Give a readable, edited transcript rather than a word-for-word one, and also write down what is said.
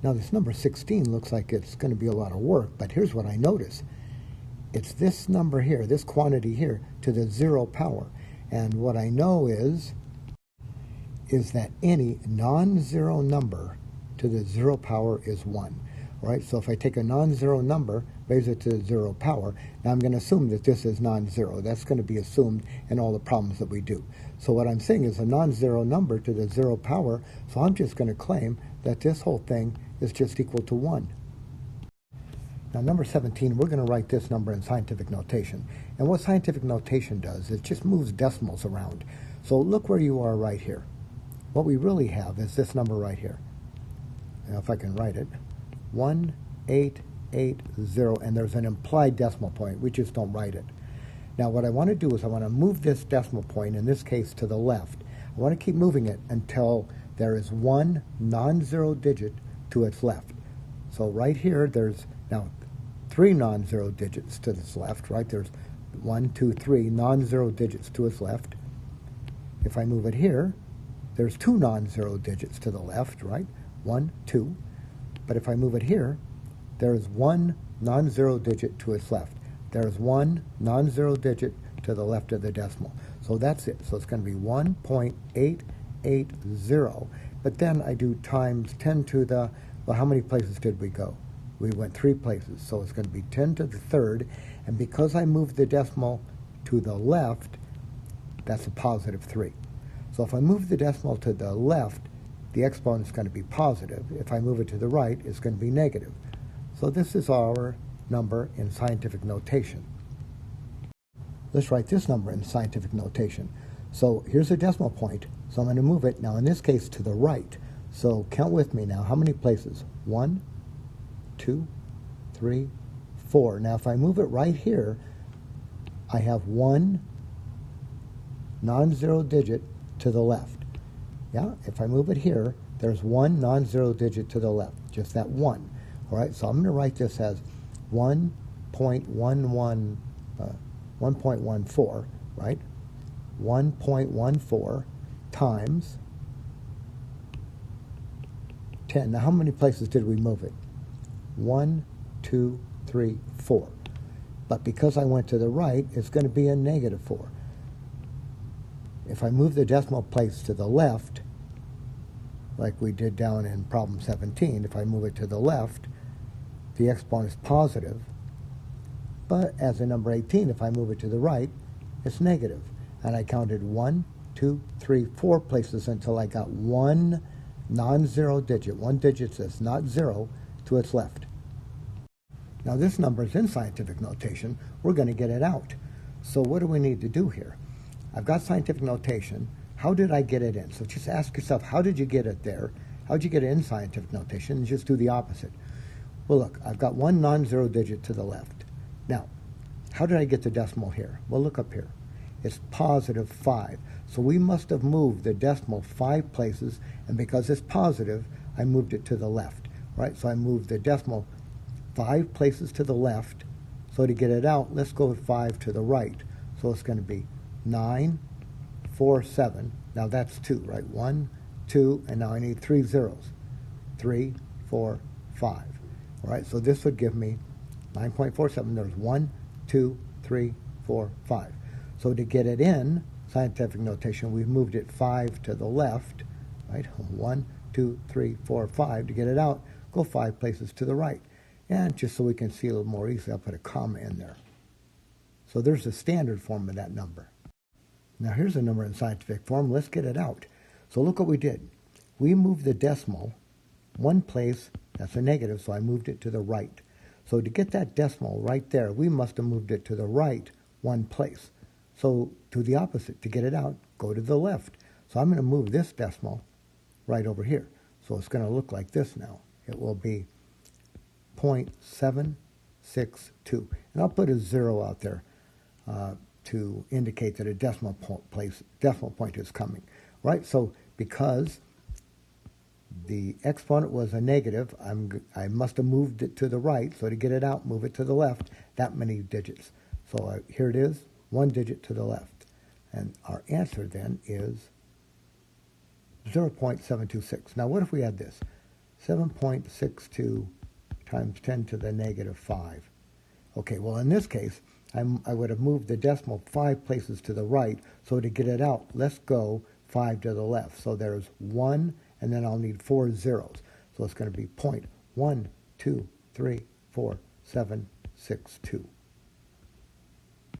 Now this number 16 looks like it's going to be a lot of work, but here's what I notice. It's this number here, this quantity here, to the 0 power. And what I know is that any non-zero number to the 0 power is 1. All right, so if I take a non-zero number, raise it to the 0 power, now I'm going to assume that this is non-zero. That's going to be assumed in all the problems that we do. So what I'm saying is a non-zero number to the 0 power, so I'm just going to claim that this whole thing is just equal to 1. Now number 17, we're going to write this number in scientific notation. And what scientific notation does, it just moves decimals around. So look where you are right here. What we really have is this number right here. Now if I can write it, 1880, and there's an implied decimal point. We just don't write it. Now what I want to do is I want to move this decimal point, in this case to the left. I want to keep moving it until there is one non-zero digit to its left. So right here there's now 3 non-zero digits to its left, right? There's 1, 2, 3 non-zero digits to its left. If I move it here, there's 2 non-zero digits to the left, right? 1, 2. But if I move it here, there's 1 non-zero digit to its left. There's 1 non-zero digit to the left of the decimal. So that's it. So it's going to be 1.880. But then I do times 10 to the, well, how many places did we go? We went 3 places. So it's going to be 10 to the third. And because I moved the decimal to the left, that's a positive 3. So if I move the decimal to the left, the exponent is going to be positive. If I move it to the right, it's going to be negative. So this is our number in scientific notation. Let's write this number in scientific notation. So here's a decimal point. So I'm going to move it, now in this case, to the right. So count with me now. How many places? 1, 2, 3, 4. Now if I move it right here, I have 1 non-zero digit to the left. Yeah, if I move it here, there's 1 non-zero digit to the left, just that 1. All right, so I'm going to write this as 1.14, right? 1.14 times 10. Now, how many places did we move it? 1, 2, 3, 4. But because I went to the right, it's going to be a negative 4. If I move the decimal place to the left, like we did down in problem 17, if I move it to the left, the exponent is positive. But as in number 18, if I move it to the right, it's negative. And I counted 1, 2, 3, 4 places until I got 1 non-zero digit, 1 digit that's not 0, to its left. Now this number is in scientific notation. We're going to get it out. So what do we need to do here? I've got scientific notation. How did I get it in? So just ask yourself, how did you get it there? How did you get it in scientific notation? And just do the opposite. Well, look, I've got 1 non-zero digit to the left. Now, how did I get the decimal here? Well, look up here. It's positive 5. So we must have moved the decimal 5 places, and because it's positive, I moved it to the left, right? So I moved the decimal 5 places to the left. So to get it out, let's go with 5 to the right. So it's going to be 9, 4, 7. Now that's 2, right? 1, 2, and now I need 3 zeros. 3, 4, 5. All right, so this would give me 9.47. There's 1, 2, 3, 4, 5. So to get it in scientific notation, we've moved it 5 to the left, right? 1, 2, 3, 4, 5. To get it out, go 5 places to the right. And just so we can see a little more easily, I'll put a comma in there. So there's the standard form of that number. Now here's a number in scientific form. Let's get it out. So look what we did. We moved the decimal 1 place. That's a negative, so I moved it to the right. So to get that decimal right there, we must have moved it to the right 1 place. So do the opposite. To get it out, go to the left. So I'm going to move this decimal right over here. So it's going to look like this now. It will be 0.762. And I'll put a 0 out there to indicate that a decimal point is coming, right? So because the exponent was a negative, I must have moved it to the right. So to get it out, move it to the left, that many digits. So here it is, 1 digit to the left. And our answer then is 0.726. Now what if we had this? 7.62 times 10 to the negative 5. Okay, well in this case, I would have moved the decimal 5 places to the right, so to get it out, let's go 5 to the left. So there's 1, and then I'll need 4 zeros. So it's going to be 0.123472.